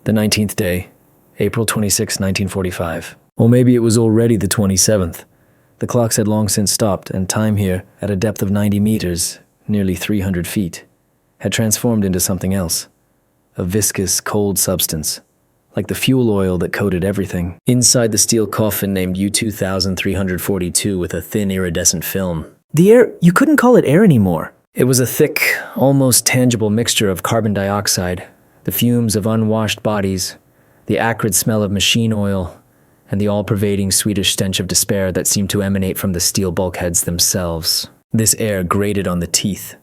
The 19th day, April 26, 1945. Or maybe it was already the 27th. The clocks had long since stopped, and time here, at a depth of 90 meters, nearly 300 feet, had transformed into something else. A viscous, cold substance, like the fuel oil that coated everything. Inside the steel coffin named U-2342 with a thin iridescent film. The air, you couldn't call it air anymore. It was a thick, almost tangible mixture of carbon dioxide, the fumes of unwashed bodies, the acrid smell of machine oil, and the all-pervading Swedish stench of despair that seemed to emanate from the steel bulkheads themselves. This air grated on the teeth,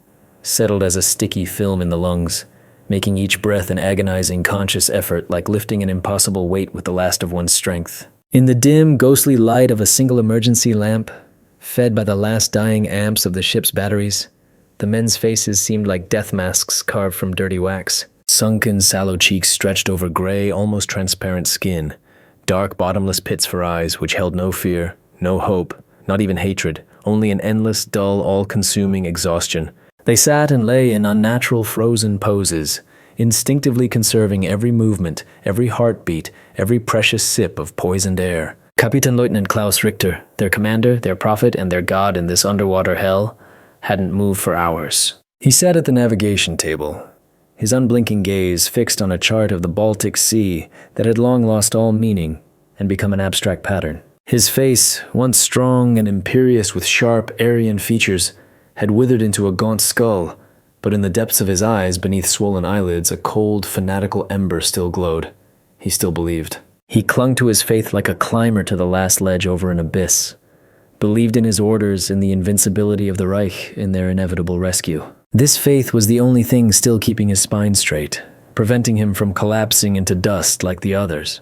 settled as a sticky film in the lungs, making each breath an agonizing conscious effort like lifting an impossible weight with the last of one's strength. In the dim, ghostly light of a single emergency lamp, fed by the last dying amps of the ship's batteries, the men's faces seemed like death masks carved from dirty wax. Sunken, sallow cheeks stretched over gray, almost transparent skin, dark, bottomless pits for eyes which held no fear, no hope, not even hatred, only an endless, dull, all-consuming exhaustion. They sat and lay in unnatural, frozen poses, instinctively conserving every movement, every heartbeat, every precious sip of poisoned air. Kapitänleutnant Klaus Richter, their commander, their prophet, and their god in this underwater hell, hadn't moved for hours. He sat at the navigation table, his unblinking gaze fixed on a chart of the Baltic Sea that had long lost all meaning and become an abstract pattern. His face, once strong and imperious with sharp, Aryan features, had withered into a gaunt skull, but in the depths of his eyes, beneath swollen eyelids, a cold, fanatical ember still glowed. He still believed. He clung to his faith like a climber to the last ledge over an abyss, believed in his orders, in the invincibility of the Reich, in their inevitable rescue. This faith was the only thing still keeping his spine straight, preventing him from collapsing into dust like the others.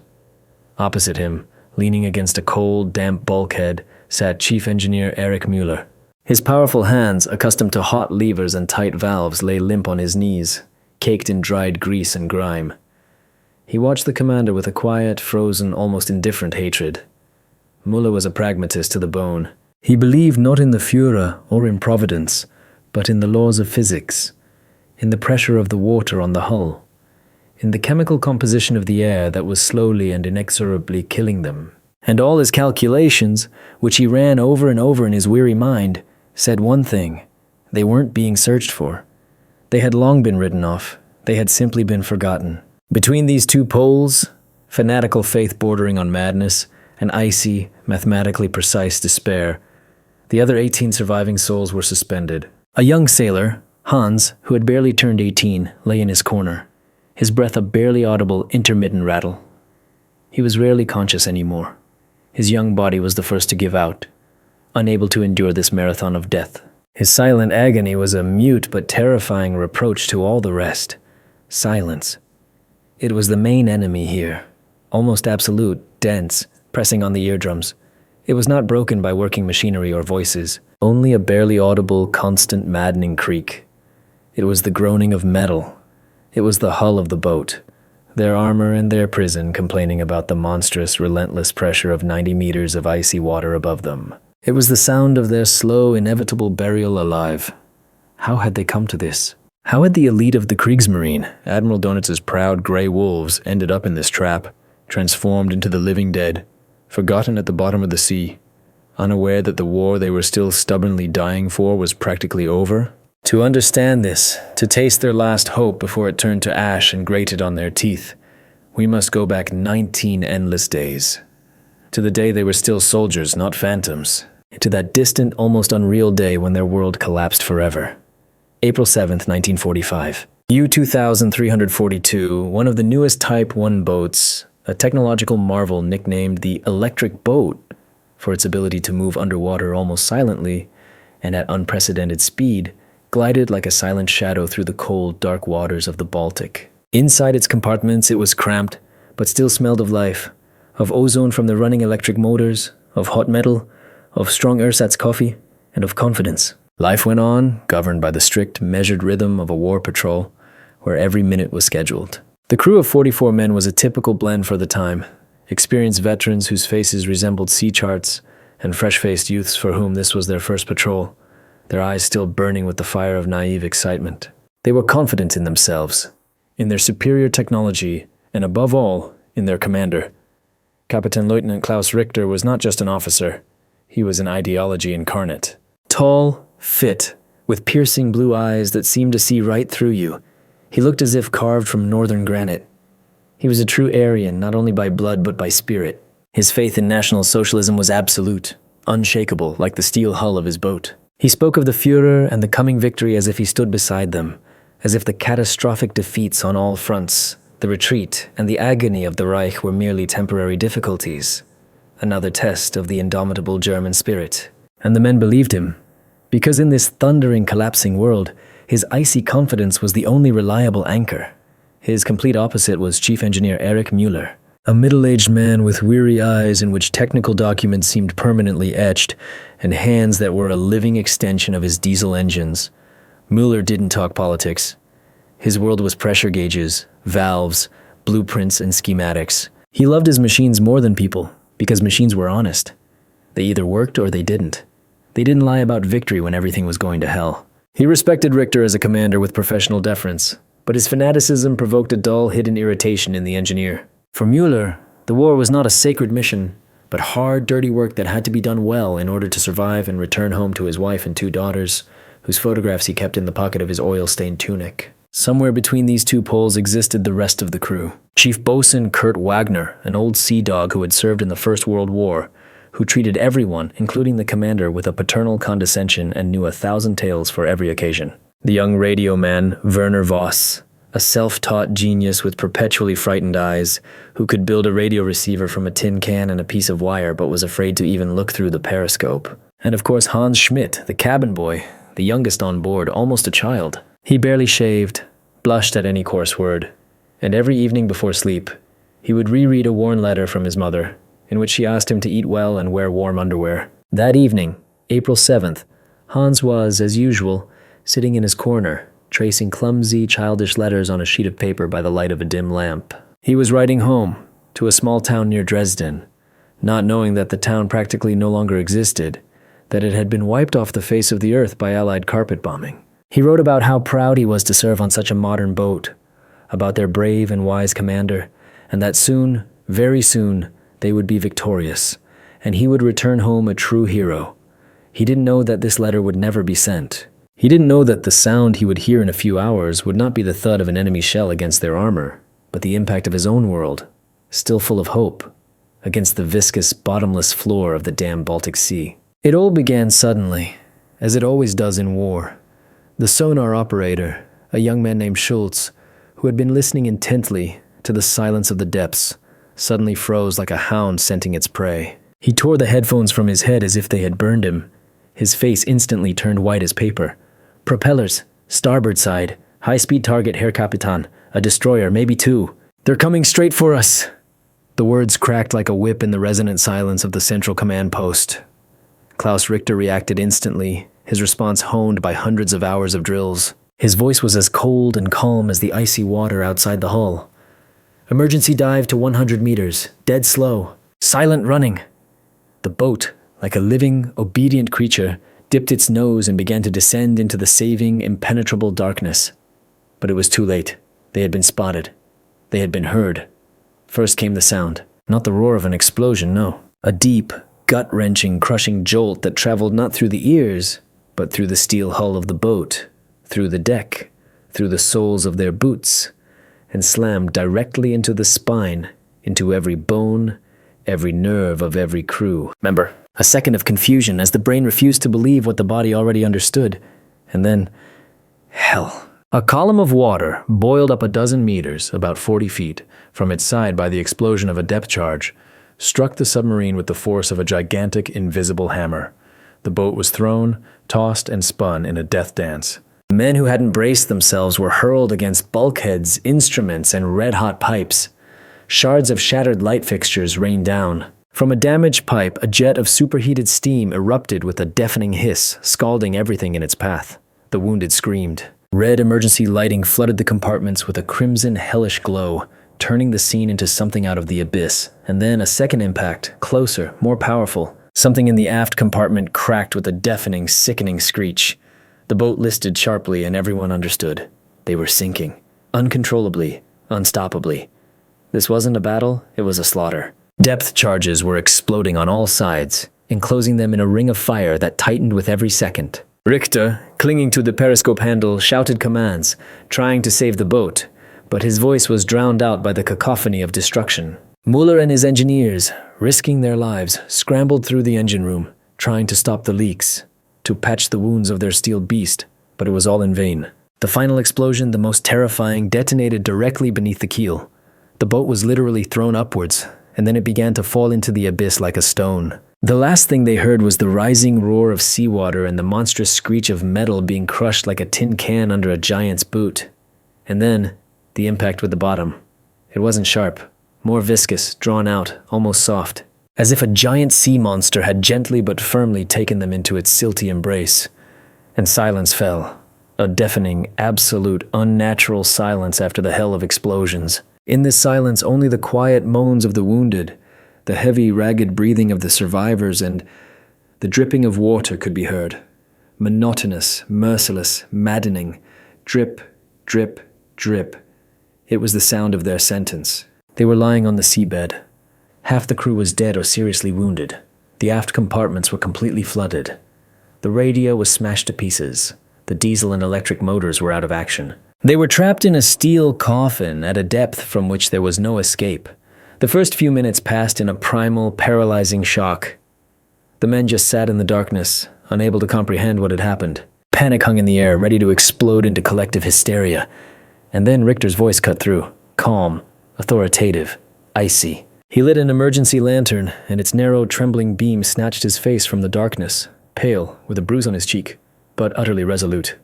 Opposite him, leaning against a cold, damp bulkhead, sat Chief Engineer Erich Müller. His powerful hands, accustomed to hot levers and tight valves, lay limp on his knees, caked in dried grease and grime. He watched the commander with a quiet, frozen, almost indifferent hatred. Müller was a pragmatist to the bone. He believed not in the Führer or in Providence, but in the laws of physics, in the pressure of the water on the hull, in the chemical composition of the air that was slowly and inexorably killing them. And all his calculations, which he ran over and over in his weary mind, said one thing: they weren't being searched for. They had long been written off. They had simply been forgotten. Between these two poles, fanatical faith bordering on madness, and icy, mathematically precise despair, the other 18 surviving souls were suspended. A young sailor, Hans, who had barely turned 18, lay in his corner, his breath a barely audible, intermittent rattle. He was rarely conscious anymore. His young body was the first to give out, unable to endure this marathon of death. His silent agony was a mute but terrifying reproach to all the rest. Silence. It was the main enemy here, almost absolute, dense, pressing on the eardrums. It was not broken by working machinery or voices, only a barely audible, constant, maddening creak. It was the groaning of metal. It was the hull of the boat, their armor and their prison complaining about the monstrous, relentless pressure of 90 meters of icy water above them. It was the sound of their slow, inevitable burial alive. How had they come to this? How had the elite of the Kriegsmarine, Admiral Donitz's proud grey wolves, ended up in this trap, transformed into the living dead, forgotten at the bottom of the sea, unaware that the war they were still stubbornly dying for was practically over? To understand this, to taste their last hope before it turned to ash and grated on their teeth, we must go back 19 endless days. To the day they were still soldiers, not phantoms. To that distant, almost unreal day when their world collapsed forever. April 7th, 1945. U-2342, one of the newest Type 1 boats, a technological marvel nicknamed the electric boat for its ability to move underwater almost silently and at unprecedented speed, glided like a silent shadow through the cold, dark waters of the Baltic. Inside its compartments it was cramped, but still smelled of life, of ozone from the running electric motors, of hot metal, of strong ersatz coffee, and of confidence. Life went on, governed by the strict, measured rhythm of a war patrol, where every minute was scheduled. The crew of 44 men was a typical blend for the time, experienced veterans whose faces resembled sea charts, and fresh-faced youths for whom this was their first patrol, their eyes still burning with the fire of naive excitement. They were confident in themselves, in their superior technology, and above all, in their commander. Captain Lieutenant Klaus Richter was not just an officer. He was an ideology incarnate. Tall, fit, with piercing blue eyes that seemed to see right through you. He looked as if carved from northern granite. He was a true Aryan, not only by blood but by spirit. His faith in National Socialism was absolute, unshakable, like the steel hull of his boat. He spoke of the Führer and the coming victory as if he stood beside them, as if the catastrophic defeats on all fronts, the retreat, and the agony of the Reich were merely temporary difficulties, another test of the indomitable German spirit. And the men believed him, because in this thundering, collapsing world, his icy confidence was the only reliable anchor. His complete opposite was Chief Engineer Erich Müller, a middle-aged man with weary eyes in which technical documents seemed permanently etched, and hands that were a living extension of his diesel engines. Müller didn't talk politics. His world was pressure gauges, valves, blueprints, and schematics. He loved his machines more than people, because machines were honest. They either worked or they didn't. They didn't lie about victory when everything was going to hell. He respected Richter as a commander with professional deference, but his fanaticism provoked a dull, hidden irritation in the engineer. For Müller, the war was not a sacred mission, but hard, dirty work that had to be done well in order to survive and return home to his wife and 2 daughters, whose photographs he kept in the pocket of his oil-stained tunic. Somewhere between these 2 poles existed the rest of the crew. Chief Bosun Kurt Wagner, an old sea dog who had served in the First World War, who treated everyone, including the commander, with a paternal condescension and knew 1,000 tales for every occasion. The young radio man, Werner Voss, a self-taught genius with perpetually frightened eyes, who could build a radio receiver from a tin can and a piece of wire but was afraid to even look through the periscope. And of course Hans Schmidt, the cabin boy, the youngest on board, almost a child. He barely shaved, blushed at any coarse word, and every evening before sleep, he would reread a worn letter from his mother, in which she asked him to eat well and wear warm underwear. That evening, April 7th, Hans was, as usual, sitting in his corner, tracing clumsy, childish letters on a sheet of paper by the light of a dim lamp. He was writing home, to a small town near Dresden, not knowing that the town practically no longer existed, that it had been wiped off the face of the earth by Allied carpet bombing. He wrote about how proud he was to serve on such a modern boat, about their brave and wise commander, and that soon, very soon, they would be victorious, and he would return home a true hero. He didn't know that this letter would never be sent. He didn't know that the sound he would hear in a few hours would not be the thud of an enemy shell against their armor, but the impact of his own world, still full of hope, against the viscous, bottomless floor of the damned Baltic Sea. It all began suddenly, as it always does in war. The sonar operator, a young man named Schultz, who had been listening intently to the silence of the depths, suddenly froze like a hound scenting its prey. He tore the headphones from his head as if they had burned him. His face instantly turned white as paper. Propellers, starboard side, high-speed target, Herr Kapitan, a destroyer, maybe 2. They're coming straight for us. The words cracked like a whip in the resonant silence of the central command post. Klaus Richter reacted instantly, his response honed by hundreds of hours of drills. His voice was as cold and calm as the icy water outside the hull. Emergency dive to 100 meters, dead slow, silent running. The boat, like a living, obedient creature, dipped its nose and began to descend into the saving, impenetrable darkness. But it was too late. They had been spotted. They had been heard. First came the sound. Not the roar of an explosion, no. A deep, gut-wrenching, crushing jolt that traveled not through the ears, but through the steel hull of the boat, through the deck, through the soles of their boots, and slammed directly into the spine, into every bone, every nerve of every crew. Remember, a second of confusion as the brain refused to believe what the body already understood. And then, hell. A column of water boiled up 12 meters, about 40 feet, from its side by the explosion of a depth charge, struck the submarine with the force of a gigantic, invisible hammer. The boat was thrown, tossed, and spun in a death dance. The men who hadn't braced themselves were hurled against bulkheads, instruments, and red-hot pipes. Shards of shattered light fixtures rained down. From a damaged pipe, a jet of superheated steam erupted with a deafening hiss, scalding everything in its path. The wounded screamed. Red emergency lighting flooded the compartments with a crimson, hellish glow, turning the scene into something out of the abyss. And then a second impact, closer, more powerful. Something in the aft compartment cracked with a deafening, sickening screech. The boat listed sharply, and everyone understood. They were sinking. Uncontrollably, unstoppably. This wasn't a battle, it was a slaughter. Depth charges were exploding on all sides, enclosing them in a ring of fire that tightened with every second. Richter, clinging to the periscope handle, shouted commands, trying to save the boat, but his voice was drowned out by the cacophony of destruction. Muller and his engineers, risking their lives, scrambled through the engine room, trying to stop the leaks, to patch the wounds of their steel beast, but it was all in vain. The final explosion, the most terrifying, detonated directly beneath the keel. The boat was literally thrown upwards, and then it began to fall into the abyss like a stone. The last thing they heard was the rising roar of seawater and the monstrous screech of metal being crushed like a tin can under a giant's boot. And then, the impact with the bottom. It wasn't sharp, more viscous, drawn out, almost soft, as if a giant sea monster had gently but firmly taken them into its silty embrace. And silence fell, a deafening, absolute, unnatural silence after the hell of explosions. In this silence, only the quiet moans of the wounded, the heavy, ragged breathing of the survivors, and the dripping of water could be heard. Monotonous, merciless, maddening. Drip, drip, drip. It was the sound of their sentence. They were lying on the seabed. Half the crew was dead or seriously wounded. The aft compartments were completely flooded. The radio was smashed to pieces. The diesel and electric motors were out of action. They were trapped in a steel coffin at a depth from which there was no escape. The first few minutes passed in a primal, paralyzing shock. The men just sat in the darkness, unable to comprehend what had happened. Panic hung in the air, ready to explode into collective hysteria. And then Richter's voice cut through, calm, authoritative, icy. He lit an emergency lantern, and its narrow, trembling beam snatched his face from the darkness, pale, with a bruise on his cheek, but utterly resolute.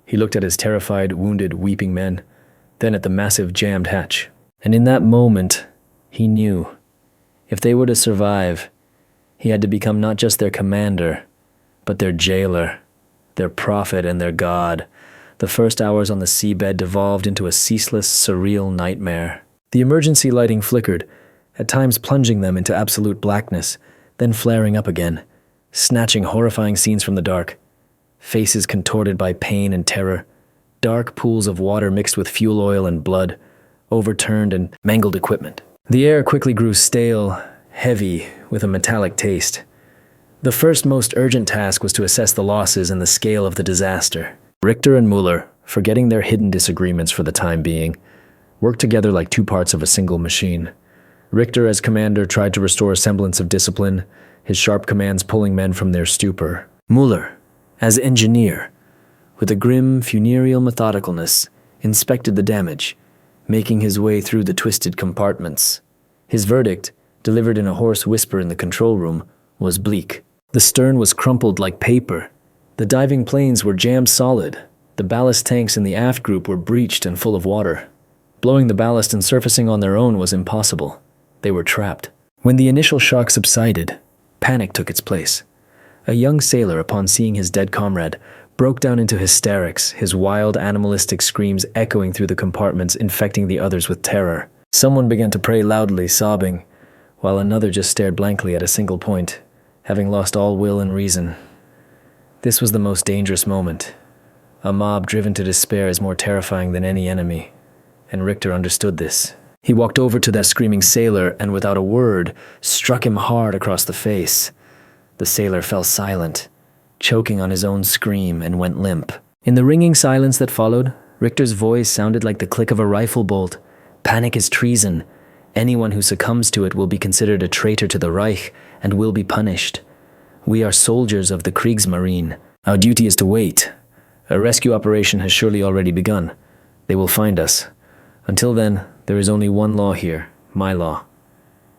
He looked at his terrified, wounded, weeping men, then at the massive, jammed hatch. And in that moment, he knew, if they were to survive, he had to become not just their commander, but their jailer, their prophet and their god. The first hours on the seabed devolved into a ceaseless, surreal nightmare. The emergency lighting flickered, at times plunging them into absolute blackness, then flaring up again, snatching horrifying scenes from the dark. Faces contorted by pain and terror, dark pools of water mixed with fuel oil and blood, overturned and mangled equipment. The air quickly grew stale, heavy, with a metallic taste. The first most urgent task was to assess the losses and the scale of the disaster. Richter and Muller, forgetting their hidden disagreements for the time being, worked together like two parts of a single machine. Richter, as commander, tried to restore a semblance of discipline, his sharp commands pulling men from their stupor. Muller, as engineer, with a grim, funereal methodicalness, inspected the damage, making his way through the twisted compartments. His verdict, delivered in a hoarse whisper in the control room, was bleak. The stern was crumpled like paper. The diving planes were jammed solid. The ballast tanks in the aft group were breached and full of water. Blowing the ballast and surfacing on their own was impossible. They were trapped. When the initial shock subsided, panic took its place. A young sailor, upon seeing his dead comrade, broke down into hysterics, his wild, animalistic screams echoing through the compartments, infecting the others with terror. Someone began to pray loudly, sobbing, while another just stared blankly at a single point, having lost all will and reason. This was the most dangerous moment. A mob driven to despair is more terrifying than any enemy, and Richter understood this. He walked over to that screaming sailor and, without a word, struck him hard across the face. The sailor fell silent, choking on his own scream, and went limp. In the ringing silence that followed, Richter's voice sounded like the click of a rifle bolt. Panic is treason. Anyone who succumbs to it will be considered a traitor to the Reich and will be punished. We are soldiers of the Kriegsmarine. Our duty is to wait. A rescue operation has surely already begun. They will find us. Until then, there is only one law here, my law.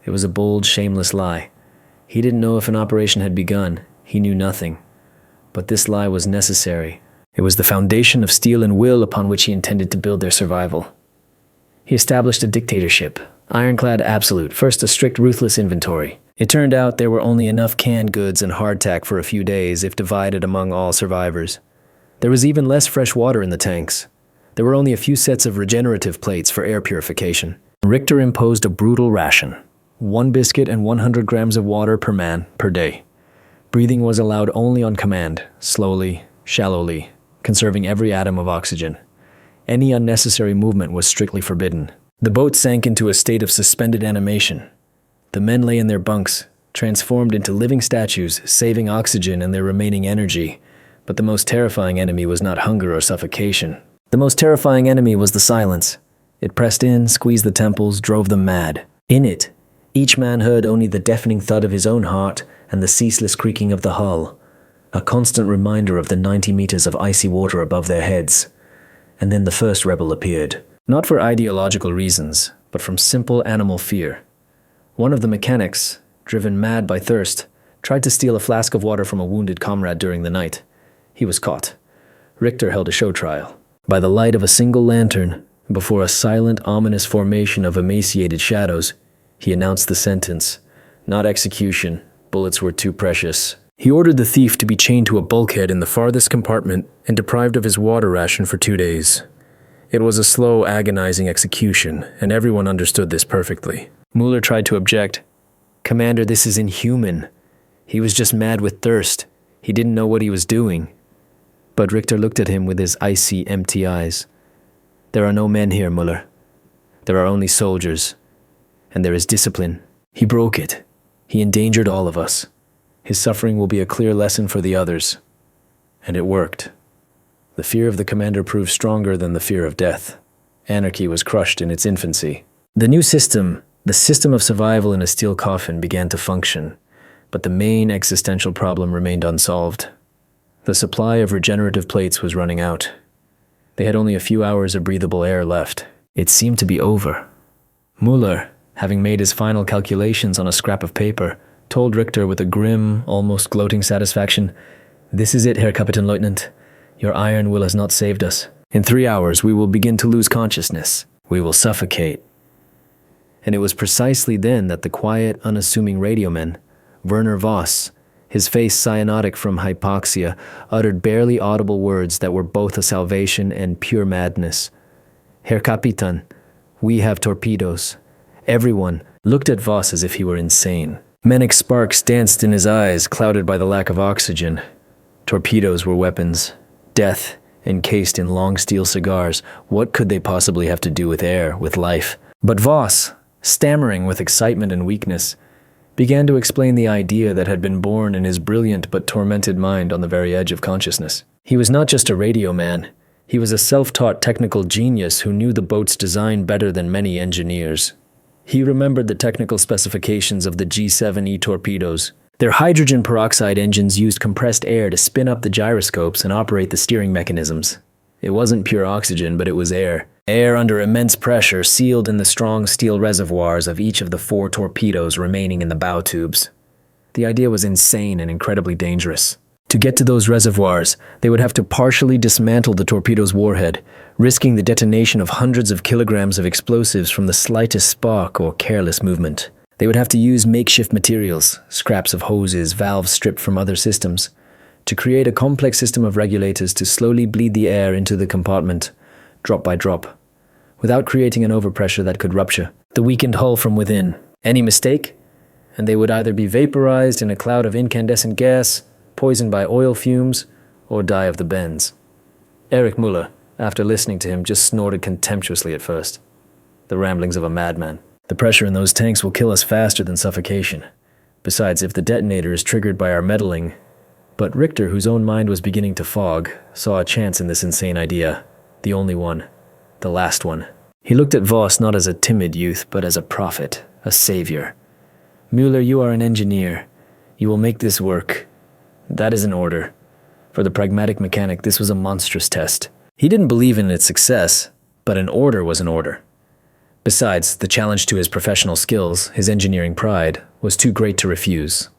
It was a bold, shameless lie. He didn't know if an operation had begun. He knew nothing. But this lie was necessary. It was the foundation of steel and will upon which he intended to build their survival. He established a dictatorship, ironclad absolute, first a strict, ruthless inventory. It turned out there were only enough canned goods and hardtack for a few days if divided among all survivors. There was even less fresh water in the tanks. There were only a few sets of regenerative plates for air purification. Richter imposed a brutal ration. 1 biscuit and 100 grams of water per man per day. Breathing was allowed only on command, slowly, shallowly, conserving every atom of oxygen. Any unnecessary movement was strictly forbidden. The boat sank into a state of suspended animation. The men lay in their bunks, transformed into living statues, saving oxygen and their remaining energy. But the most terrifying enemy was not hunger or suffocation. The most terrifying enemy was the silence. It pressed in, squeezed the temples, drove them mad. In it, each man heard only the deafening thud of his own heart and the ceaseless creaking of the hull, a constant reminder of the 90 meters of icy water above their heads. And then the first rebel appeared, not for ideological reasons, but from simple animal fear. One of the mechanics, driven mad by thirst, tried to steal a flask of water from a wounded comrade during the night. He was caught. Richter held a show trial. By the light of a single lantern, before a silent, ominous formation of emaciated shadows, he announced the sentence. Not execution. Bullets were too precious. He ordered the thief to be chained to a bulkhead in the farthest compartment and deprived of his water ration for 2 days. It was a slow, agonizing execution, and everyone understood this perfectly. Mueller tried to object. "Commander, this is inhuman. He was just mad with thirst. He didn't know what he was doing." But Richter looked at him with his icy, empty eyes. "There are no men here, Mueller. There are only soldiers. And there is discipline." He broke it. He endangered all of us. His suffering will be a clear lesson for the others. And it worked. The fear of the commander proved stronger than the fear of death. Anarchy was crushed in its infancy. The new system, the system of survival in a steel coffin, began to function, but the main existential problem remained unsolved. The supply of regenerative plates was running out. They had only a few hours of breathable air left. It seemed to be over. Mueller, having made his final calculations on a scrap of paper, told Richter with a grim, almost gloating satisfaction, "This is it, Herr Kapitänleutnant. Your iron will has not saved us. In 3 hours, we will begin to lose consciousness. We will suffocate." And it was precisely then that the quiet, unassuming radioman, Werner Voss, his face cyanotic from hypoxia, uttered barely audible words that were both a salvation and pure madness. "Herr Kapitän, we have torpedoes." Everyone looked at Voss as if he were insane. Manic sparks danced in his eyes, clouded by the lack of oxygen. Torpedoes were weapons. Death, encased in long steel cigars. What could they possibly have to do with air, with life? But Voss, stammering with excitement and weakness, began to explain the idea that had been born in his brilliant but tormented mind on the very edge of consciousness. He was not just a radio man. He was a self-taught technical genius who knew the boat's design better than many engineers. He remembered the technical specifications of the G7E torpedoes. Their hydrogen peroxide engines used compressed air to spin up the gyroscopes and operate the steering mechanisms. It wasn't pure oxygen, but it was air. Air under immense pressure, sealed in the strong steel reservoirs of each of the 4 torpedoes remaining in the bow tubes. The idea was insane and incredibly dangerous. To get to those reservoirs, they would have to partially dismantle the torpedo's warhead, risking the detonation of hundreds of kilograms of explosives from the slightest spark or careless movement. They would have to use makeshift materials, scraps of hoses, valves stripped from other systems, to create a complex system of regulators to slowly bleed the air into the compartment, drop by drop, without creating an overpressure that could rupture the weakened hull from within. Any mistake, and they would either be vaporized in a cloud of incandescent gas, poisoned by oil fumes, or die of the bends. Erich Müller, after listening to him, just snorted contemptuously at first. The ramblings of a madman. "The pressure in those tanks will kill us faster than suffocation. Besides, if the detonator is triggered by our meddling..." But Richter, whose own mind was beginning to fog, saw a chance in this insane idea. The only one. The last one. He looked at Voss not as a timid youth, but as a prophet, a savior. "Müller, you are an engineer. You will make this work. That is an order." For the pragmatic mechanic, this was a monstrous test. He didn't believe in its success, but an order was an order. Besides, the challenge to his professional skills, his engineering pride, was too great to refuse.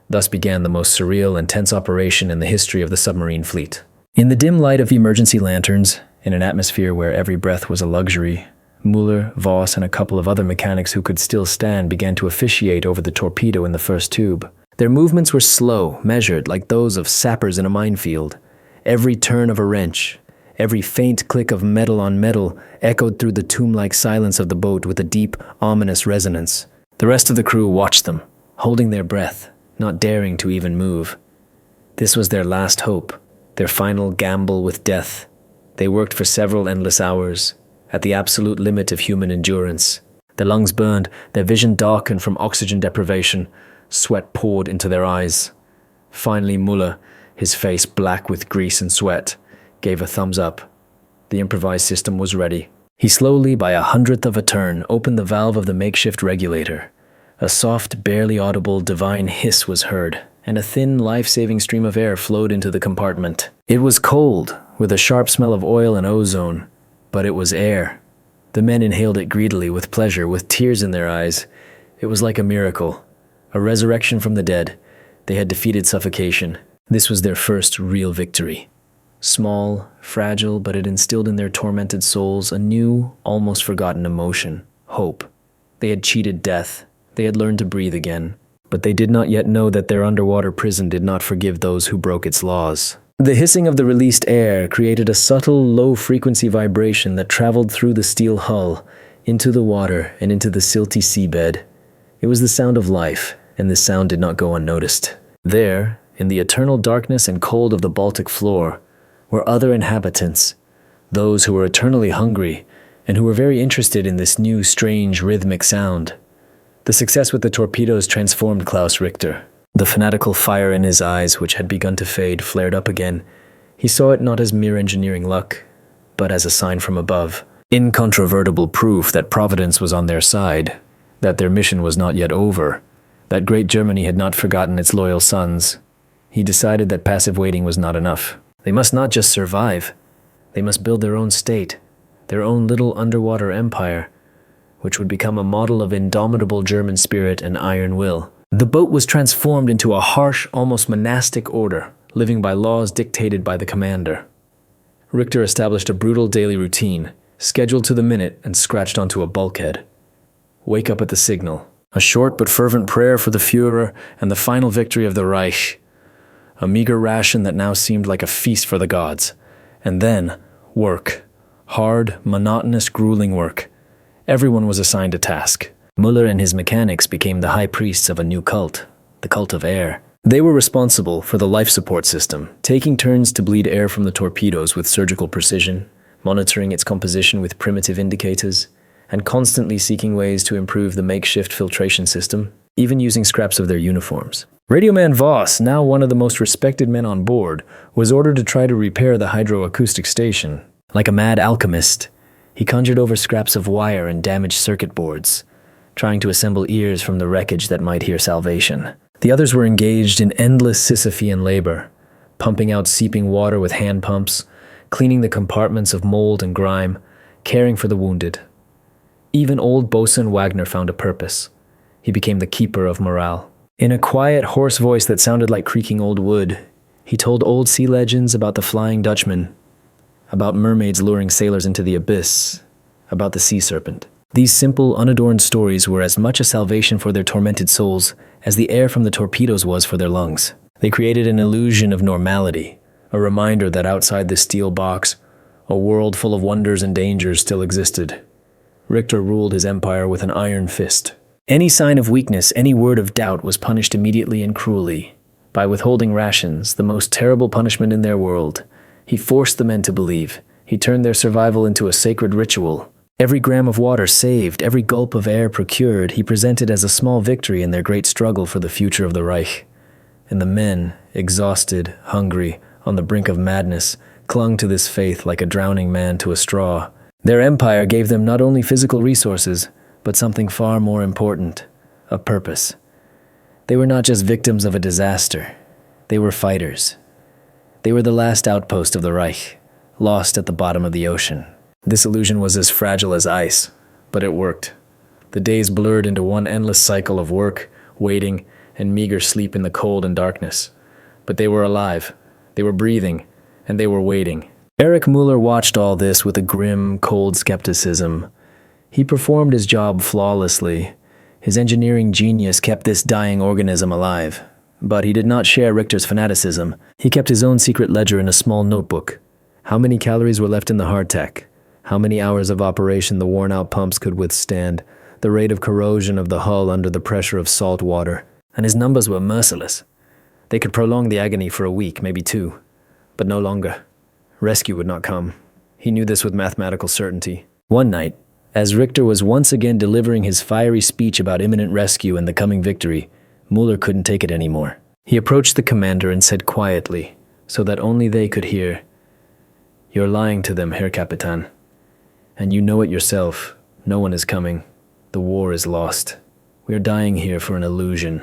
Thus began the most surreal and tense operation in the history of the submarine fleet. In the dim light of emergency lanterns, in an atmosphere where every breath was a luxury, Müller, Voss, and a couple of other mechanics who could still stand began to officiate over the torpedo in the first tube. Their movements were slow, measured, like those of sappers in a minefield. Every turn of a wrench, every faint click of metal on metal echoed through the tomb-like silence of the boat with a deep, ominous resonance. The rest of the crew watched them, holding their breath, not daring to even move. This was their last hope, their final gamble with death. They worked for several endless hours, at the absolute limit of human endurance. Their lungs burned, their vision darkened from oxygen deprivation, sweat poured into their eyes. Finally, Muller, his face black with grease and sweat, gave a thumbs up. The improvised system was ready. He slowly, by 1/100th of a turn, opened the valve of the makeshift regulator. A soft, barely audible, divine hiss was heard, and a thin, life-saving stream of air flowed into the compartment. It was cold, with a sharp smell of oil and ozone, but it was air. The men inhaled it greedily, with pleasure, with tears in their eyes. It was like a miracle, a resurrection from the dead. They had defeated suffocation. This was their first real victory. Small, fragile, but it instilled in their tormented souls a new, almost forgotten emotion, hope. They had cheated death. They had learned to breathe again. But they did not yet know that their underwater prison did not forgive those who broke its laws. The hissing of the released air created a subtle, low-frequency vibration that traveled through the steel hull, into the water, and into the silty seabed. It was the sound of life, and this sound did not go unnoticed. There, in the eternal darkness and cold of the Baltic floor, were other inhabitants, those who were eternally hungry, and who were very interested in this new, strange, rhythmic sound. The success with the torpedoes transformed Klaus Richter. The fanatical fire in his eyes, which had begun to fade, flared up again. He saw it not as mere engineering luck, but as a sign from above. Incontrovertible proof that Providence was on their side, that their mission was not yet over, that great Germany had not forgotten its loyal sons. He decided that passive waiting was not enough. They must not just survive. They must build their own state, their own little underwater empire, which would become a model of indomitable German spirit and iron will. The boat was transformed into a harsh, almost monastic order, living by laws dictated by the commander. Richter established a brutal daily routine, scheduled to the minute and scratched onto a bulkhead. Wake up at the signal. A short but fervent prayer for the Führer and the final victory of the Reich. A meager ration that now seemed like a feast for the gods. And then, work. Hard, monotonous, grueling work. Everyone was assigned a task. Muller and his mechanics became the high priests of a new cult, the cult of air. They were responsible for the life support system, taking turns to bleed air from the torpedoes with surgical precision, monitoring its composition with primitive indicators, and constantly seeking ways to improve the makeshift filtration system, even using scraps of their uniforms. Radioman Voss, now one of the most respected men on board, was ordered to try to repair the hydroacoustic station. Like a mad alchemist, he conjured over scraps of wire and damaged circuit boards, trying to assemble ears from the wreckage that might hear salvation. The others were engaged in endless Sisyphean labor, pumping out seeping water with hand pumps, cleaning the compartments of mold and grime, caring for the wounded. Even old bosun Wagner found a purpose. He became the keeper of morale. In a quiet, hoarse voice that sounded like creaking old wood, he told old sea legends about the Flying Dutchman, about mermaids luring sailors into the abyss, about the sea serpent. These simple, unadorned stories were as much a salvation for their tormented souls as the air from the torpedoes was for their lungs. They created an illusion of normality, a reminder that outside the steel box, a world full of wonders and dangers still existed. Richter ruled his empire with an iron fist. Any sign of weakness, any word of doubt was punished immediately and cruelly. By withholding rations, the most terrible punishment in their world, he forced the men to believe. He turned their survival into a sacred ritual. Every gram of water saved, every gulp of air procured, he presented as a small victory in their great struggle for the future of the Reich. And the men, exhausted, hungry, on the brink of madness, clung to this faith like a drowning man to a straw. Their empire gave them not only physical resources, but something far more important, a purpose. They were not just victims of a disaster. They were fighters. They were the last outpost of the Reich, lost at the bottom of the ocean. This illusion was as fragile as ice, but it worked. The days blurred into one endless cycle of work, waiting, and meager sleep in the cold and darkness. But they were alive, they were breathing, and they were waiting. Erich Müller watched all this with a grim, cold skepticism. He performed his job flawlessly. His engineering genius kept this dying organism alive. But he did not share Richter's fanaticism. He kept his own secret ledger in a small notebook. How many calories were left in the hardtack? How many hours of operation the worn-out pumps could withstand, the rate of corrosion of the hull under the pressure of salt water. And his numbers were merciless. They could prolong the agony for a week, maybe two, but no longer. Rescue would not come. He knew this with mathematical certainty. One night, as Richter was once again delivering his fiery speech about imminent rescue and the coming victory, Muller couldn't take it anymore. He approached the commander and said quietly, so that only they could hear, "You're lying to them, Herr Kapitän. And you know it yourself. No one is coming. The war is lost. We are dying here for an illusion."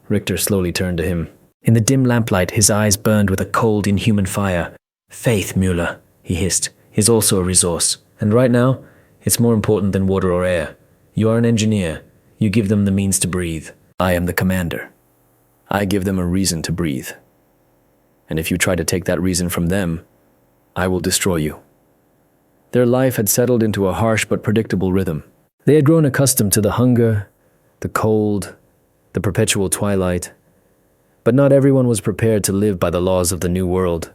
Richter slowly turned to him. In the dim lamplight, his eyes burned with a cold, inhuman fire. "Faith, Muller," he hissed, "is also a resource. And right now, it's more important than water or air. You are an engineer. You give them the means to breathe. I am the commander. I give them a reason to breathe. And if you try to take that reason from them, I will destroy you." Their life had settled into a harsh but predictable rhythm. They had grown accustomed to the hunger, the cold, the perpetual twilight. But not everyone was prepared to live by the laws of the New World.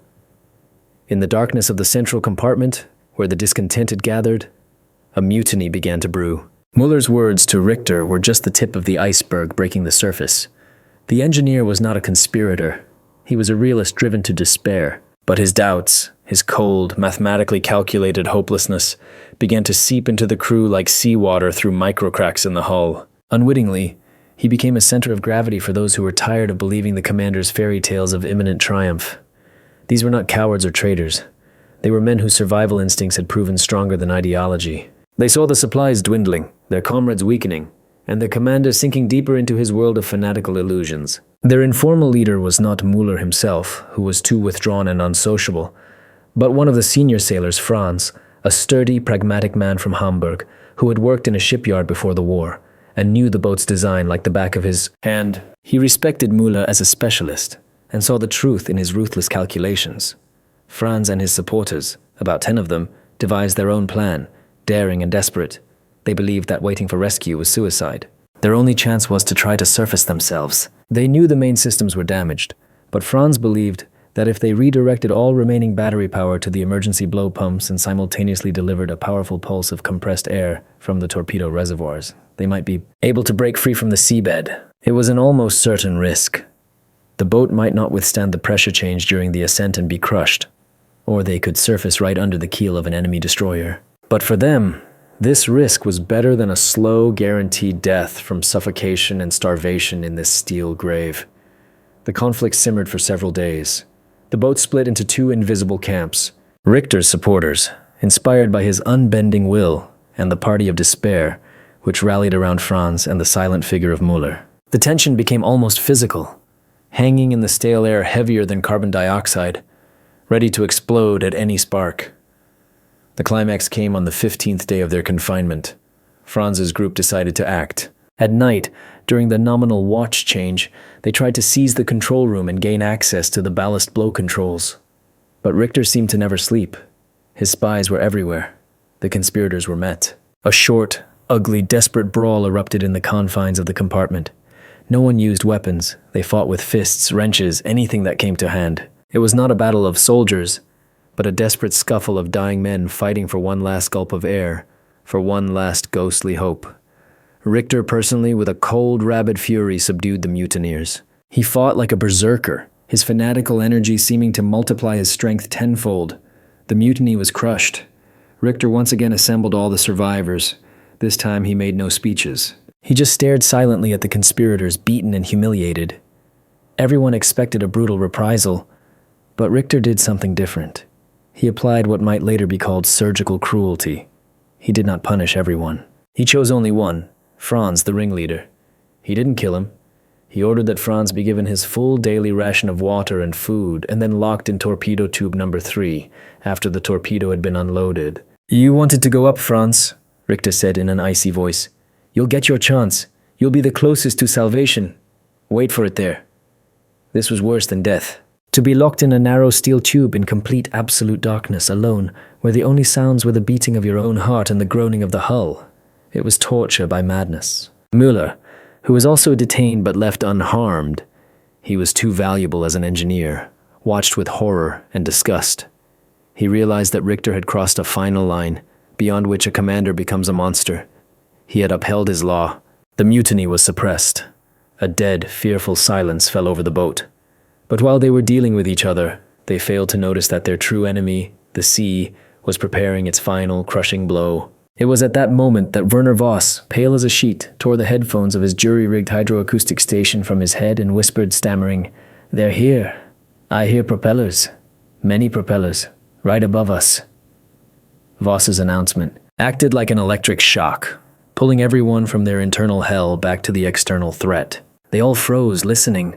In the darkness of the central compartment, where the discontented gathered, a mutiny began to brew. Muller's words to Richter were just the tip of the iceberg breaking the surface. The engineer was not a conspirator. He was a realist driven to despair. But his doubts, his cold, mathematically calculated hopelessness, began to seep into the crew like seawater through microcracks in the hull. Unwittingly, he became a center of gravity for those who were tired of believing the commander's fairy tales of imminent triumph. These were not cowards or traitors. They were men whose survival instincts had proven stronger than ideology. They saw the supplies dwindling, their comrades weakening, and the commander sinking deeper into his world of fanatical illusions. Their informal leader was not Muller himself, who was too withdrawn and unsociable, but one of the senior sailors, Franz, a sturdy, pragmatic man from Hamburg, who had worked in a shipyard before the war, and knew the boat's design like the back of his hand. He respected Muller as a specialist, and saw the truth in his ruthless calculations. Franz and his supporters, about 10 of them, devised their own plan, daring and desperate. They believed that waiting for rescue was suicide. Their only chance was to try to surface themselves. They knew the main systems were damaged, but Franz believed that if they redirected all remaining battery power to the emergency blow pumps and simultaneously delivered a powerful pulse of compressed air from the torpedo reservoirs, they might be able to break free from the seabed. It was an almost certain risk. The boat might not withstand the pressure change during the ascent and be crushed, or they could surface right under the keel of an enemy destroyer. But for them, this risk was better than a slow, guaranteed death from suffocation and starvation in this steel grave. The conflict simmered for several days. The boat split into 2 invisible camps. Richter's supporters, inspired by his unbending will, and the party of despair, which rallied around Franz and the silent figure of Muller. The tension became almost physical, hanging in the stale air heavier than carbon dioxide, ready to explode at any spark. The climax came on the 15th day of their confinement. Franz's group decided to act. At night, during the nominal watch change, they tried to seize the control room and gain access to the ballast blow controls. But Richter seemed to never sleep. His spies were everywhere. The conspirators were met. A short, ugly, desperate brawl erupted in the confines of the compartment. No one used weapons. They fought with fists, wrenches, anything that came to hand. It was not a battle of soldiers, but a desperate scuffle of dying men fighting for one last gulp of air, for one last ghostly hope. Richter personally, with a cold, rabid fury, subdued the mutineers. He fought like a berserker, his fanatical energy seeming to multiply his strength tenfold. The mutiny was crushed. Richter once again assembled all the survivors. This time he made no speeches. He just stared silently at the conspirators, beaten and humiliated. Everyone expected a brutal reprisal, but Richter did something different. He applied what might later be called surgical cruelty. He did not punish everyone. He chose only one, Franz, the ringleader. He didn't kill him. He ordered that Franz be given his full daily ration of water and food, and then locked in torpedo tube number 3, after the torpedo had been unloaded. "You wanted to go up, Franz," Richter said in an icy voice. "You'll get your chance. You'll be the closest to salvation. Wait for it there." This was worse than death. To be locked in a narrow steel tube in complete absolute darkness, alone, where the only sounds were the beating of your own heart and the groaning of the hull. It was torture by madness. Müller, who was also detained but left unharmed, he was too valuable as an engineer, watched with horror and disgust. He realized that Richter had crossed a final line, beyond which a commander becomes a monster. He had upheld his law. The mutiny was suppressed. A dead, fearful silence fell over the boat. But while they were dealing with each other, they failed to notice that their true enemy, the sea, was preparing its final crushing blow. It was at that moment that Werner Voss, pale as a sheet, tore the headphones of his jury-rigged hydroacoustic station from his head and whispered, stammering, "They're here. I hear propellers. Many propellers. Right above us." Voss's announcement acted like an electric shock, pulling everyone from their internal hell back to the external threat. They all froze, listening.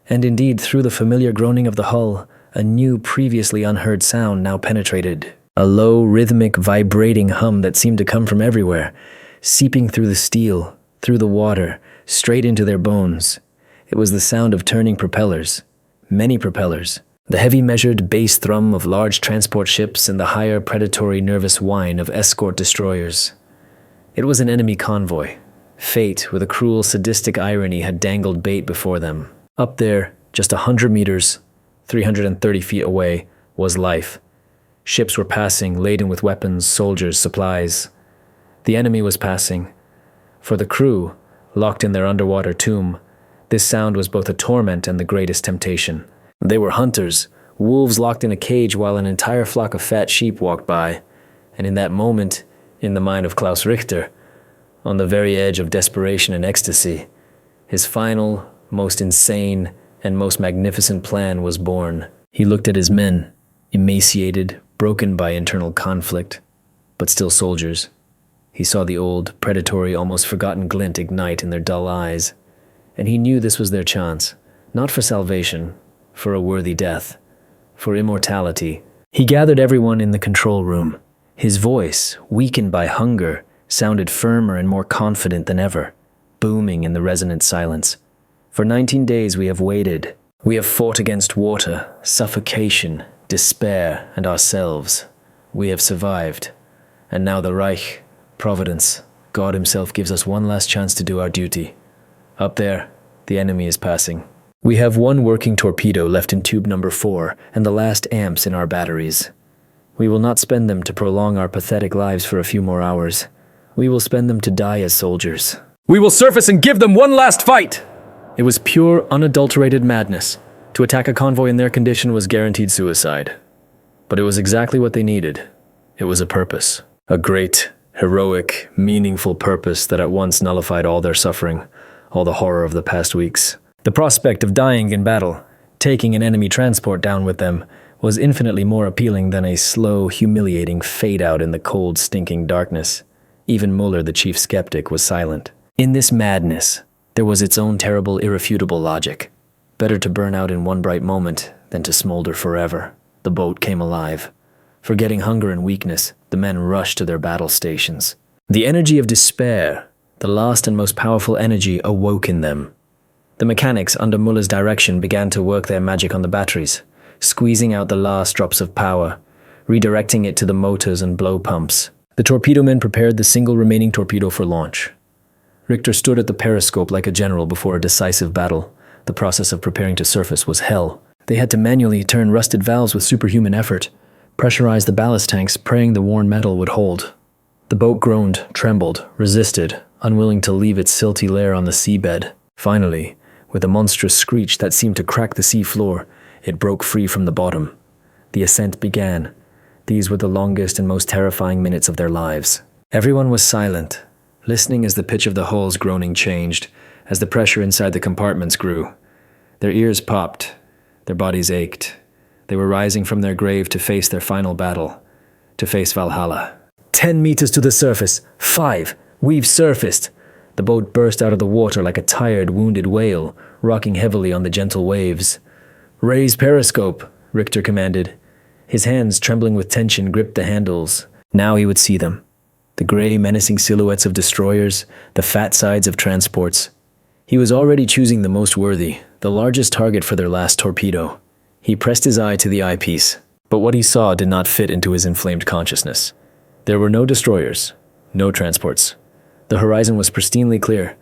And indeed, through the familiar groaning of the hull, a new, previously unheard sound now penetrated. A low, rhythmic, vibrating hum that seemed to come from everywhere, seeping through the steel, through the water, straight into their bones. It was the sound of turning propellers. Many propellers. The heavy measured bass thrum of large transport ships and the higher predatory nervous whine of escort destroyers. It was an enemy convoy. Fate, with a cruel, sadistic irony, had dangled bait before them. Up there, just 100 meters, 330 feet away, was life. Ships were passing, laden with weapons, soldiers, supplies. The enemy was passing. For the crew, locked in their underwater tomb, this sound was both a torment and the greatest temptation. They were hunters, wolves locked in a cage while an entire flock of fat sheep walked by. And in that moment, in the mind of Klaus Richter, on the very edge of desperation and ecstasy, his final, most insane, and most magnificent plan was born. He looked at his men, emaciated, broken by internal conflict, but still soldiers. He saw the old, predatory, almost forgotten glint ignite in their dull eyes, and he knew this was their chance, not for salvation, for a worthy death, for immortality. He gathered everyone in the control room. His voice, weakened by hunger, sounded firmer and more confident than ever, booming in the resonant silence. For 19 days we have waited. We have fought against water, suffocation, despair, and ourselves. We have survived. And now the Reich, Providence, God himself gives us one last chance to do our duty. Up there, the enemy is passing. We have one working torpedo left in tube number 4 and the last amps in our batteries. We will not spend them to prolong our pathetic lives for a few more hours. We will spend them to die as soldiers. We will surface and give them one last fight! It was pure, unadulterated madness. To attack a convoy in their condition was guaranteed suicide. But it was exactly what they needed. It was a purpose. A great, heroic, meaningful purpose that at once nullified all their suffering, all the horror of the past weeks. The prospect of dying in battle, taking an enemy transport down with them, was infinitely more appealing than a slow, humiliating fade-out in the cold, stinking darkness. Even Muller, the chief skeptic, was silent. In this madness, there was its own terrible, irrefutable logic. Better to burn out in one bright moment than to smolder forever. The boat came alive. Forgetting hunger and weakness, the men rushed to their battle stations. The energy of despair, the last and most powerful energy, awoke in them. The mechanics, under Muller's direction, began to work their magic on the batteries, squeezing out the last drops of power, redirecting it to the motors and blow pumps. The torpedo men prepared the single remaining torpedo for launch. Richter stood at the periscope like a general before a decisive battle. The process of preparing to surface was hell. They had to manually turn rusted valves with superhuman effort, pressurize the ballast tanks, praying the worn metal would hold. The boat groaned, trembled, resisted, unwilling to leave its silty lair on the seabed. Finally, with a monstrous screech that seemed to crack the sea floor, it broke free from the bottom. The ascent began. These were the longest and most terrifying minutes of their lives. Everyone was silent, listening as the pitch of the hull's groaning changed, as the pressure inside the compartments grew. Their ears popped, their bodies ached. They were rising from their grave to face their final battle, to face Valhalla. 10 meters to the surface. 5. We've surfaced. The boat burst out of the water like a tired, wounded whale, rocking heavily on the gentle waves. Raise periscope, Richter commanded. His hands, trembling with tension, gripped the handles. Now he would see them. The gray, menacing silhouettes of destroyers, the fat sides of transports. He was already choosing the most worthy, the largest target for their last torpedo. He pressed his eye to the eyepiece, but what he saw did not fit into his inflamed consciousness. There were no destroyers, no transports. The horizon was pristinely clear.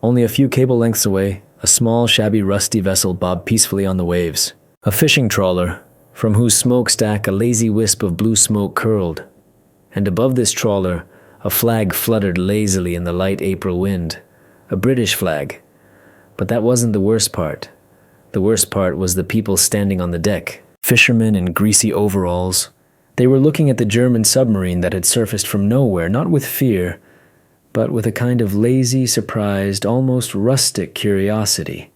Only a few cable lengths away, a small, shabby, rusty vessel bobbed peacefully on the waves. A fishing trawler, from whose smokestack a lazy wisp of blue smoke curled. And above this trawler, a flag fluttered lazily in the light April wind. A British flag. But that wasn't the worst part. The worst part was the people standing on the deck. Fishermen in greasy overalls, They were looking at the German submarine that had surfaced from nowhere, not with fear, but with a kind of lazy, surprised, almost rustic curiosity.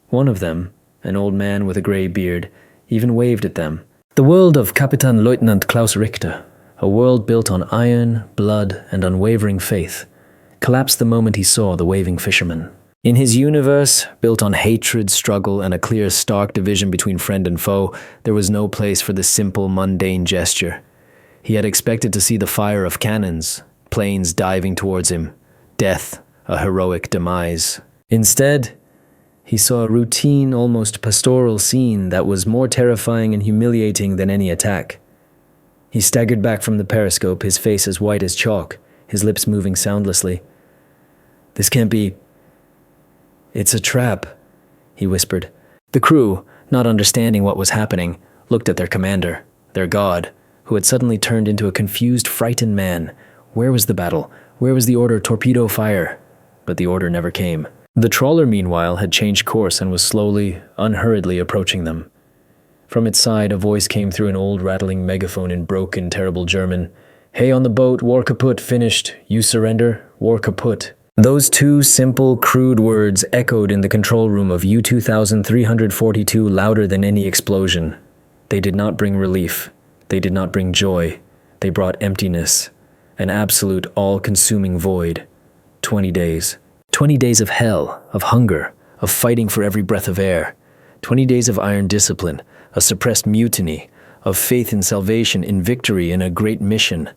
One of them, an old man with a grey beard, even waved at them. The world of Kapitän-Leutnant Klaus Richter, a world built on iron, blood, and unwavering faith, collapsed the moment he saw the waving fisherman. In his universe, built on hatred, struggle, and a clear, stark division between friend and foe, there was no place for the simple, mundane gesture. He had expected to see the fire of cannons, planes diving towards him, death, a heroic demise. Instead, he saw a routine, almost pastoral scene that was more terrifying and humiliating than any attack. He staggered back from the periscope, his face as white as chalk, his lips moving soundlessly. "This can't be... It's a trap," he whispered. The crew, not understanding what was happening, looked at their commander, their god, who had suddenly turned into a confused, frightened man. Where was the battle? Where was the order, torpedo fire? But the order never came. The trawler, meanwhile, had changed course and was slowly, unhurriedly approaching them. From its side, a voice came through an old rattling megaphone in broken, terrible German. "Hey on the boat, war kaput, finished. You surrender, war kaput." Those two simple, crude words echoed in the control room of U-2342 louder than any explosion. They did not bring relief. They did not bring joy. They brought emptiness, an absolute, all-consuming void. 20 days. 20 days of hell, of hunger, of fighting for every breath of air. 20 days of iron discipline, a suppressed mutiny, of faith in salvation, in victory, in a great mission.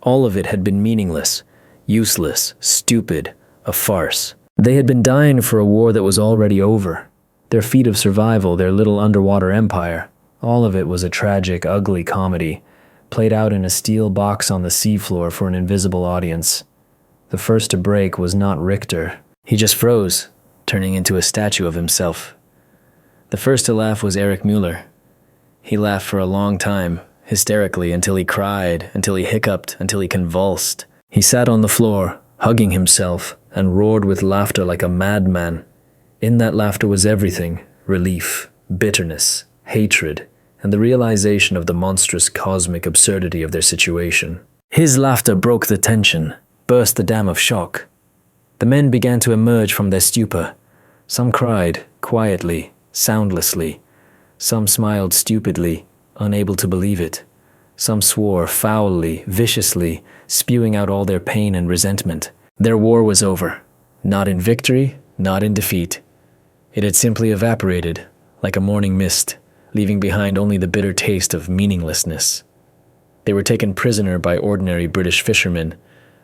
All of it had been meaningless, useless, stupid, a farce. They had been dying for a war that was already over. Their feat of survival, their little underwater empire, all of it was a tragic, ugly comedy, played out in a steel box on the seafloor for an invisible audience. The first to break was not Richter. He just froze, turning into a statue of himself. The first to laugh was Erich Müller. He laughed for a long time, hysterically, until he cried, until he hiccuped, until he convulsed. He sat on the floor, hugging himself, and roared with laughter like a madman. In that laughter was everything: relief, bitterness, hatred, and the realization of the monstrous cosmic absurdity of their situation. His laughter broke the tension, burst the dam of shock. The men began to emerge from their stupor. Some cried, quietly, soundlessly. Some smiled stupidly, unable to believe it. Some swore foully, viciously, spewing out all their pain and resentment. Their war was over. Not in victory, not in defeat. It had simply evaporated, like a morning mist, leaving behind only the bitter taste of meaninglessness. They were taken prisoner by ordinary British fishermen,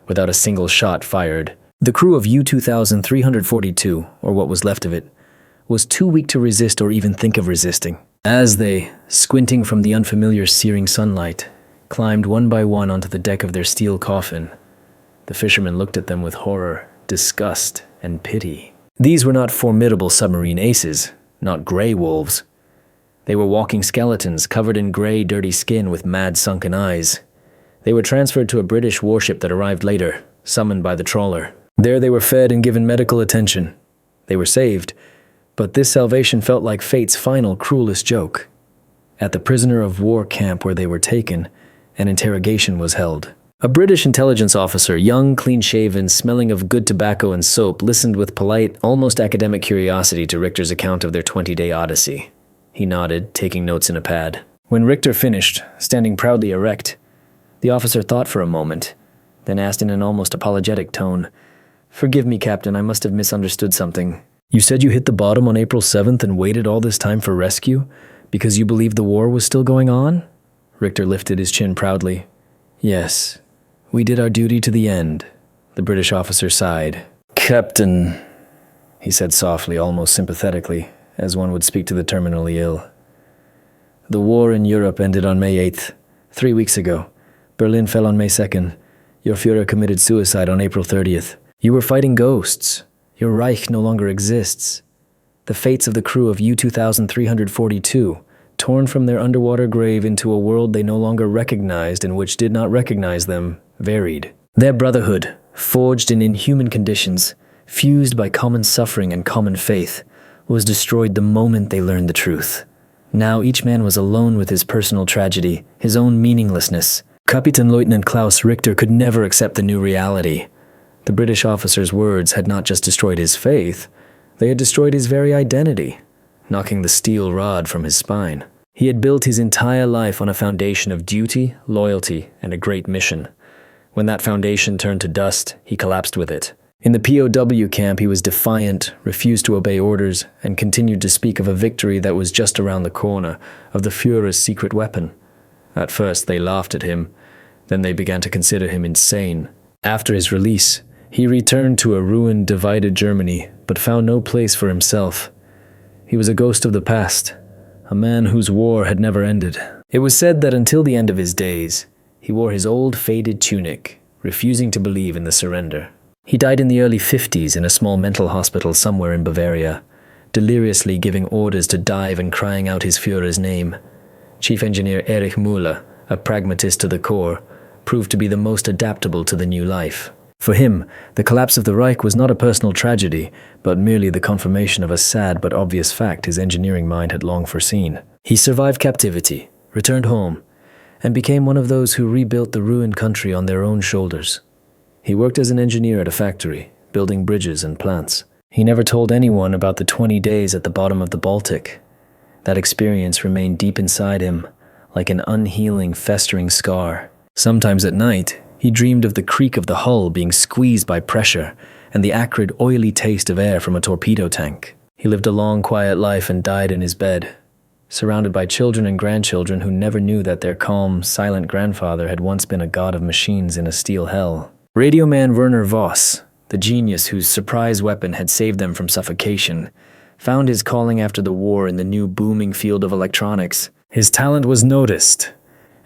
without a single shot fired. The crew of U-2342, or what was left of it, was too weak to resist or even think of resisting. As they, squinting from the unfamiliar searing sunlight, climbed one by one onto the deck of their steel coffin, the fishermen looked at them with horror, disgust, and pity. These were not formidable submarine aces, not grey wolves. They were walking skeletons covered in grey, dirty skin with mad, sunken eyes. They were transferred to a British warship that arrived later, summoned by the trawler. There they were fed and given medical attention. They were saved, but this salvation felt like fate's final, cruelest joke. At the prisoner of war camp where they were taken, an interrogation was held. A British intelligence officer, young, clean-shaven, smelling of good tobacco and soap, listened with polite, almost academic curiosity to Richter's account of their 20-day odyssey. He nodded, taking notes in a pad. When Richter finished, standing proudly erect, the officer thought for a moment, then asked in an almost apologetic tone, "Forgive me, Captain, I must have misunderstood something. You said you hit the bottom on April 7th and waited all this time for rescue, because you believed the war was still going on?" Richter lifted his chin proudly. "Yes. We did our duty to the end," the British officer sighed. "Captain," he said softly, almost sympathetically, as one would speak to the terminally ill. "The war in Europe ended on May 8th, 3 weeks ago. Berlin fell on May 2nd. Your Führer committed suicide on April 30th. You were fighting ghosts. Your Reich no longer exists. The fates of the crew of U-2342, torn from their underwater grave into a world they no longer recognized and which did not recognize them, varied. Their brotherhood, forged in inhuman conditions, fused by common suffering and common faith, was destroyed the moment they learned the truth. Now each man was alone with his personal tragedy, his own meaninglessness. Kapitänleutnant Klaus Richter could never accept the new reality. The British officer's words had not just destroyed his faith, they had destroyed his very identity, knocking the steel rod from his spine. He had built his entire life on a foundation of duty, loyalty, and a great mission. When that foundation turned to dust, he collapsed with it. In the POW camp, he was defiant, refused to obey orders, and continued to speak of a victory that was just around the corner, of the Führer's secret weapon. At first, they laughed at him. Then they began to consider him insane. After his release, he returned to a ruined, divided Germany, but found no place for himself. He was a ghost of the past, a man whose war had never ended. It was said that until the end of his days, he wore his old faded tunic, refusing to believe in the surrender. He died in the early 50s in a small mental hospital somewhere in Bavaria, deliriously giving orders to dive and crying out his Führer's name. Chief Engineer Erich Müller, a pragmatist to the core, proved to be the most adaptable to the new life. For him, the collapse of the Reich was not a personal tragedy, but merely the confirmation of a sad but obvious fact his engineering mind had long foreseen. He survived captivity, returned home, and became one of those who rebuilt the ruined country on their own shoulders. He worked as an engineer at a factory, building bridges and plants. He never told anyone about the 20 days at the bottom of the Baltic. That experience remained deep inside him, like an unhealing, festering scar. Sometimes at night, he dreamed of the creak of the hull being squeezed by pressure and the acrid, oily taste of air from a torpedo tank. He lived a long, quiet life and died in his bed, surrounded by children and grandchildren who never knew that their calm, silent grandfather had once been a god of machines in a steel hell. Radio man Werner Voss, the genius whose surprise weapon had saved them from suffocation, found his calling after the war in the new booming field of electronics. His talent was noticed,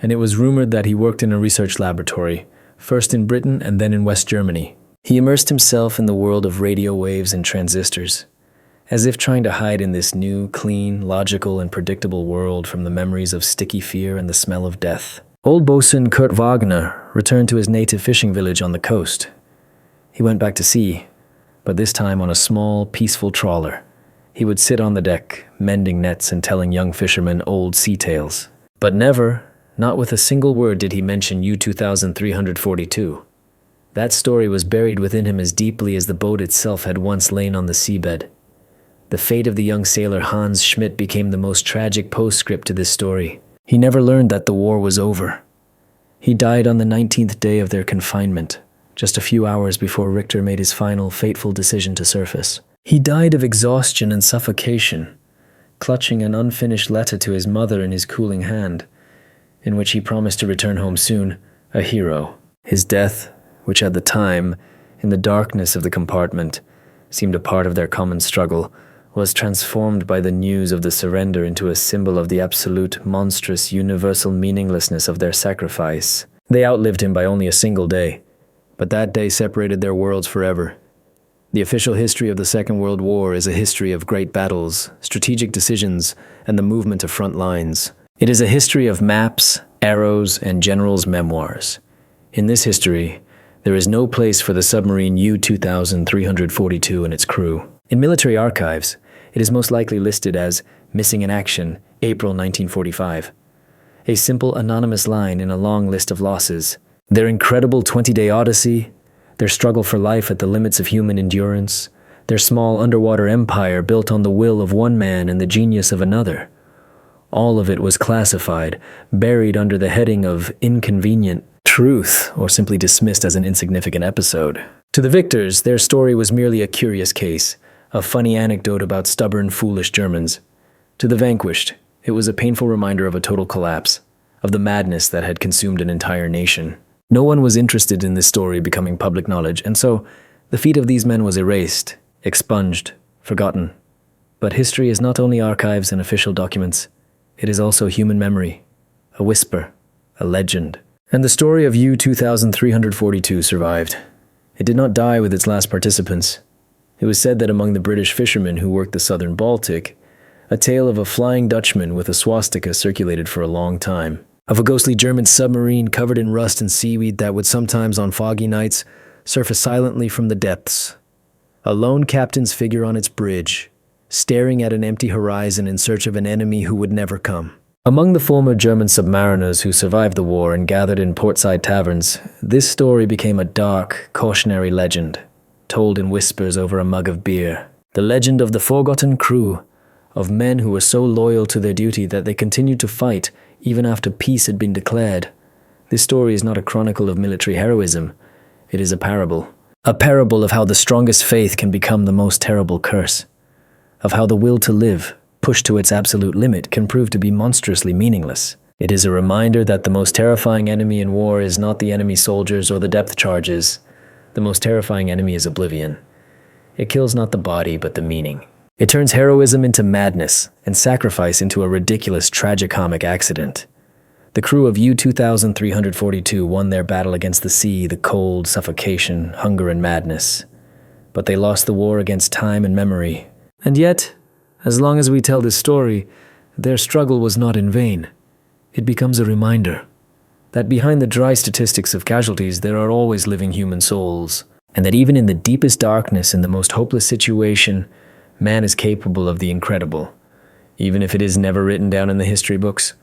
and it was rumored that he worked in a research laboratory, first in Britain and then in West Germany. He immersed himself in the world of radio waves and transistors, as if trying to hide in this new, clean, logical, and predictable world from the memories of sticky fear and the smell of death. Old bosun Kurt Wagner returned to his native fishing village on the coast. He went back to sea, but this time on a small, peaceful trawler. He would sit on the deck, mending nets and telling young fishermen old sea tales. But never, not with a single word, did he mention U-2342. That story was buried within him as deeply as the boat itself had once lain on the seabed. The fate of the young sailor Hans Schmidt became the most tragic postscript to this story. He never learned that the war was over. He died on the 19th day of their confinement, just a few hours before Richter made his final, fateful decision to surface. He died of exhaustion and suffocation, clutching an unfinished letter to his mother in his cooling hand, in which he promised to return home soon, a hero. His death, which at the time, in the darkness of the compartment, seemed a part of their common struggle, was transformed by the news of the surrender into a symbol of the absolute, monstrous, universal meaninglessness of their sacrifice. They outlived him by only a single day, but that day separated their worlds forever. The official history of the Second World War is a history of great battles, strategic decisions, and the movement of front lines. It is a history of maps, arrows, and generals' memoirs. In this history, there is no place for the submarine U-2342 and its crew. In military archives, it is most likely listed as Missing in Action, April 1945. A simple anonymous line in a long list of losses. Their incredible 20-day odyssey, their struggle for life at the limits of human endurance, their small underwater empire built on the will of one man and the genius of another. All of it was classified, buried under the heading of inconvenient truth, or simply dismissed as an insignificant episode. To the victors, their story was merely a curious case, a funny anecdote about stubborn, foolish Germans. To the vanquished, it was a painful reminder of a total collapse, of the madness that had consumed an entire nation. No one was interested in this story becoming public knowledge, and so the feat of these men was erased, expunged, forgotten. But history is not only archives and official documents, it is also human memory, a whisper, a legend. And the story of U-2342 survived. It did not die with its last participants. It was said that among the British fishermen who worked the southern Baltic, a tale of a Flying Dutchman with a swastika circulated for a long time. Of a ghostly German submarine covered in rust and seaweed that would sometimes, on foggy nights, surface silently from the depths. A lone captain's figure on its bridge, staring at an empty horizon in search of an enemy who would never come. Among the former German submariners who survived the war and gathered in portside taverns, this story became a dark, cautionary legend, told in whispers over a mug of beer. The legend of the forgotten crew, of men who were so loyal to their duty that they continued to fight even after peace had been declared. This story is not a chronicle of military heroism. It is a parable. A parable of how the strongest faith can become the most terrible curse. Of how the will to live, pushed to its absolute limit, can prove to be monstrously meaningless. It is a reminder that the most terrifying enemy in war is not the enemy soldiers or the depth charges. The most terrifying enemy is oblivion. It kills not the body, but the meaning. It turns heroism into madness and sacrifice into a ridiculous tragicomic accident. The crew of U-2342 won their battle against the sea, the cold, suffocation, hunger, and madness. But they lost the war against time and memory. And yet, as long as we tell this story, their struggle was not in vain. It becomes a reminder that behind the dry statistics of casualties, there are always living human souls, and that even in the deepest darkness and the most hopeless situation, man is capable of the incredible, even if it is never written down in the history books.